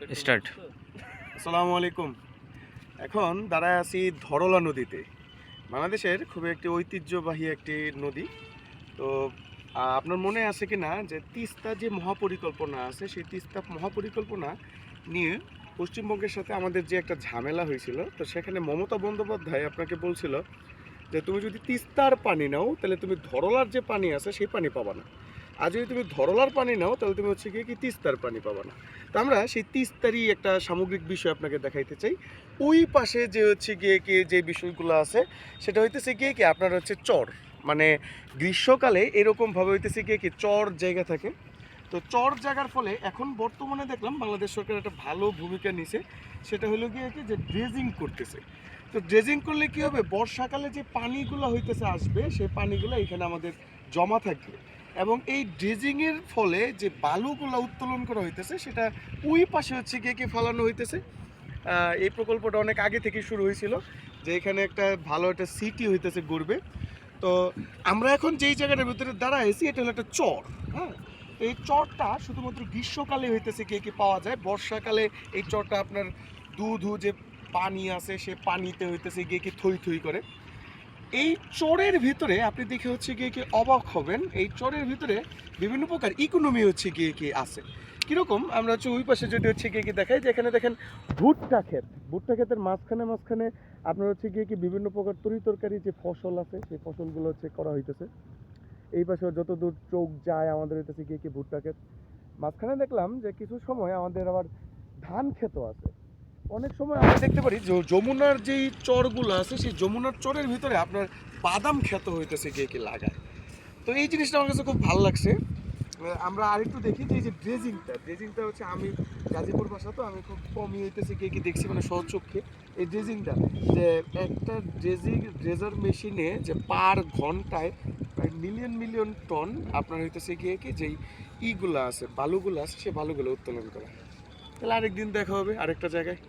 Start. আসসালামু আলাইকুম। এখন দাঁড়ায় আছি ধরলা নদীতে। বাংলাদেশের খুবই একটি ঐতিহ্যবাহী একটি নদী। তো আপনার মনে আছে কি না যে তিস্তা যে মহাপরিকল্পনা আছে সেই তিস্তা মহাপরিকল্পনা নিয়ে পশ্চিমবঙ্গের সাথে আমাদের যে একটা ঝামেলা হয়েছিল, তো সেখানে মমতা বন্দ্যোপাধ্যায় আপনাকে বলছিল যে তুমি যদি তিস্তার পানি নাও তাহলে তুমি ধরলার যে পানি আছে সেই পানি পাবা না, আর যদি তুমি ধরলার পানি নাও তাহলে তুমি হচ্ছে গিয়ে কি তিস্তার পানি পাবা না। তো আমরা সেই তিস্তারই একটা সামগ্রিক বিষয় আপনাকে দেখাইতে চাই। ওই পাশে যে হচ্ছে গিয়ে কি যে বিষয়গুলো আছে সেটা হইতেছে গিয়ে কি আপনার হচ্ছে চর, মানে গ্রীষ্মকালে এরকমভাবে হইতেছে গিয়ে কি চর জায়গা থাকে। তো চর জায়গার ফলে এখন বর্তমানে দেখলাম বাংলাদেশ সরকার একটা ভালো ভূমিকা নিছে, সেটা হলো গিয়ে কি যে ড্রেজিং করতেছে। তো ড্রেজিং করলে কি হবে, বর্ষাকালে যে পানিগুলো হইতেছে আসবে সেই পানিগুলো এখানে আমাদের জমা থাকবে, এবং এই ড্রেজিংয়ের ফলে যে বালুগুলো উত্তোলন করা হইতেছে সেটা ওই পাশে হচ্ছে গিয়ে কি ফেলানো হইতেছে। এই প্রকল্পটা অনেক আগে থেকে শুরু হয়েছিল, যে এখানে একটা ভালো একটা সিটি হইতেছে গড়বে। তো আমরা এখন যেই জায়গাটার ভিতরে দাঁড়াইছি এটা হলো একটা চর। হ্যাঁ, এই চরটা শুধুমাত্র গ্রীষ্মকালে হইতেছে কি পাওয়া যায়, বর্ষাকালে এই চরটা আপনার ধু যে পানি আছে সে পানিতে হইতেছে গিয়ে কি থই থই করে। এই চরের ভিতরে আপনি দেখে হচ্ছে গিয়ে কি অবাক হবেন, এই চরের ভিতরে বিভিন্ন প্রকার ইকোনমি হচ্ছে গিয়ে কি আছে। কিরকম, আমরা হচ্ছে ওই পাশে যদি হচ্ছে গিয়ে কি দেখাই যে এখানে দেখেন ভুট্টা ক্ষেতের মাঝখানে মাঝখানে আপনার হচ্ছে গিয়ে কি বিভিন্ন প্রকার তরিতরকারি যে ফসল আছে সেই ফসলগুলো হচ্ছে করা হইতেছে। এই পাশে যতদূর চোখ যায় আমাদের হইতেছে গিয়ে কি ভুট্টা ক্ষেত। মাঝখানে দেখলাম যে কিছু সময় আমাদের আবার ধান ক্ষেতও আছে। অনেক সময় আমরা দেখতে পারি যে যমুনার যেই চরগুলো আছে সেই যমুনার চরের ভিতরে আপনার বাদাম ক্ষেত হইতেছে গিয়ে কি লাগায়। তো এই জিনিসটা আমার কাছে খুব ভালো লাগছে। আমরা আরেকটু দেখি যে এই যে ড্রেজিংটা হচ্ছে, আমি গাজীপুর ভাষা তো আমি খুব কমই হইতেছে গিয়ে কি দেখছি, মানে সচক্ষে এই ড্রেজিংটা, যে একটা ড্রেজার মেশিনে যে পার ঘন্টায় প্রায় মিলিয়ন টন আপনার হইতেছে গিয়ে কি যেই ইগুলো আছে বালুগুলো আছে সেই বালুগুলো উত্তোলন করা। তাহলে আরেকদিন দেখা হবে আরেকটা জায়গায়।